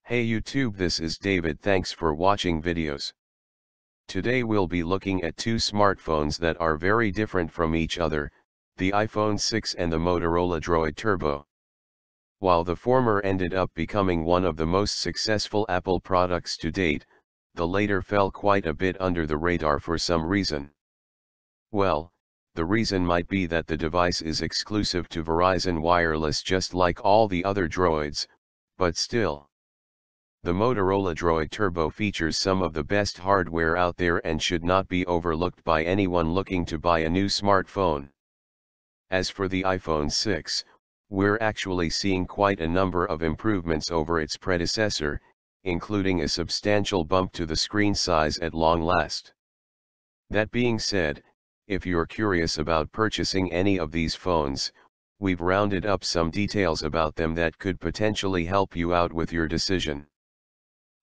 Hey YouTube, this is David. Thanks for watching videos. Today we'll be looking at two smartphones that are very different from each other, the iPhone 6 and the Motorola Droid Turbo. While the former ended up becoming one of the most successful Apple products to date, the latter fell quite a bit under the radar for some reason. Well, the reason might be that the device is exclusive to Verizon Wireless just like all the other droids, but still. The Motorola Droid Turbo features some of the best hardware out there and should not be overlooked by anyone looking to buy a new smartphone. As for the iPhone 6, we're actually seeing quite a number of improvements over its predecessor, including a substantial bump to the screen size at long last. That being said, if you're curious about purchasing any of these phones, we've rounded up some details about them that could potentially help you out with your decision.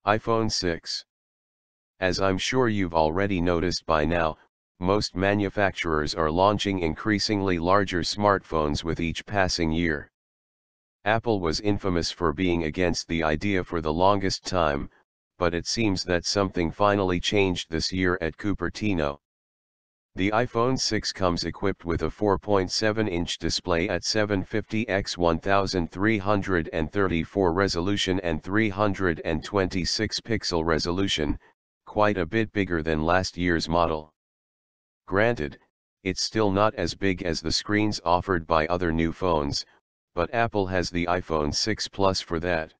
iPhone 6. As I'm sure you've already noticed by now, most manufacturers are launching increasingly larger smartphones with each passing year. Apple was infamous for being against the idea for the longest time, but it seems that something finally changed this year at Cupertino. The iPhone 6 comes equipped with a 4.7-inch display at 750 x 1334 resolution and 326 pixel resolution, quite a bit bigger than last year's model. Granted, it's still not as big as the screens offered by other new phones, but Apple has the iPhone 6 Plus for that.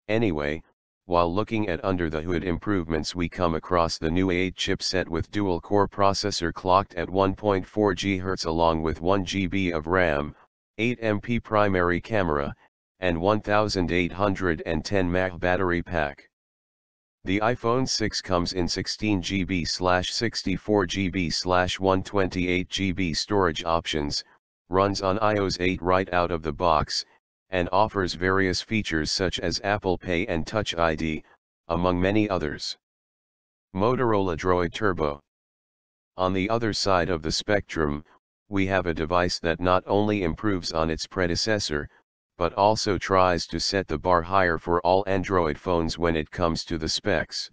Anyway, while looking at under the hood improvements, we come across the new A8 chipset with dual-core processor clocked at 1.4 GHz along with 1 GB of RAM, 8 MP primary camera, and 1810 mAh battery pack. The iPhone 6 comes in 16 GB/64 GB/128 GB storage options, runs on iOS 8 right out of the box, and offers various features such as Apple Pay and Touch ID, among many others. Motorola Droid Turbo. On the other side of the spectrum, we have a device that not only improves on its predecessor, but also tries to set the bar higher for all Android phones when it comes to the specs.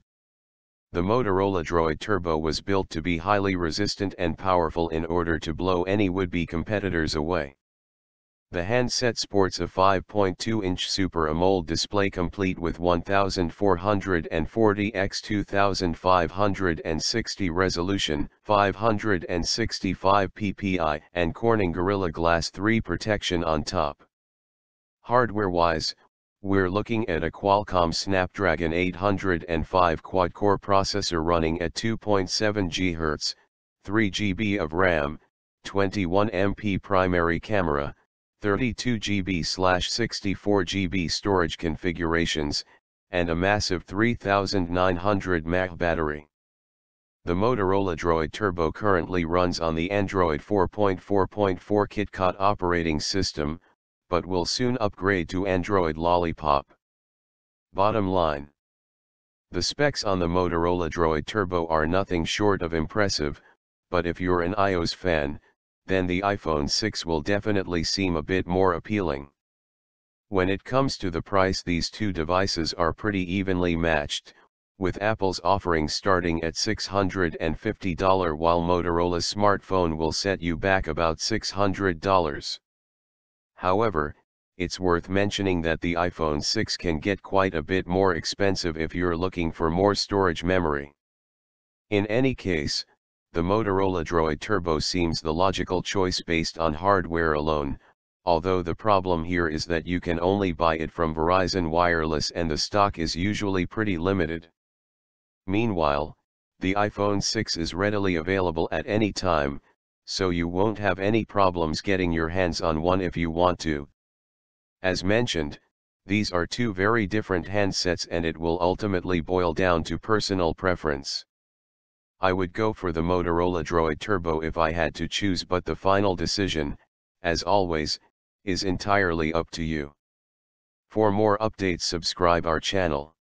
The Motorola Droid Turbo was built to be highly resistant and powerful in order to blow any would-be competitors away. The handset sports a 5.2-inch Super AMOLED display complete with 1440 x 2560 resolution, 565 ppi, and Corning Gorilla Glass 3 protection on top. Hardware-wise, we're looking at a Qualcomm Snapdragon 805 quad-core processor running at 2.7 GHz, 3 GB of RAM, 21 MP primary camera, 32 GB/64 GB storage configurations, and a massive 3900 mAh battery. The Motorola Droid Turbo currently runs on the Android 4.4.4 KitKat operating system, but will soon upgrade to Android Lollipop. Bottom line. The specs on the Motorola Droid Turbo are nothing short of impressive, but if you're an iOS fan, then the iPhone 6 will definitely seem a bit more appealing. When it comes to the price, these two devices are pretty evenly matched, with Apple's offering starting at $650 while Motorola's smartphone will set you back about $600. However, it's worth mentioning that the iPhone 6 can get quite a bit more expensive if you're looking for more storage memory. In any case, the Motorola Droid Turbo seems the logical choice based on hardware alone, although the problem here is that you can only buy it from Verizon Wireless and the stock is usually pretty limited. Meanwhile, the iPhone 6 is readily available at any time, so you won't have any problems getting your hands on one if you want to. As mentioned, these are two very different handsets and it will ultimately boil down to personal preference. I would go for the Motorola Droid Turbo if I had to choose, but the final decision, as always, is entirely up to you. For more updates, subscribe our channel.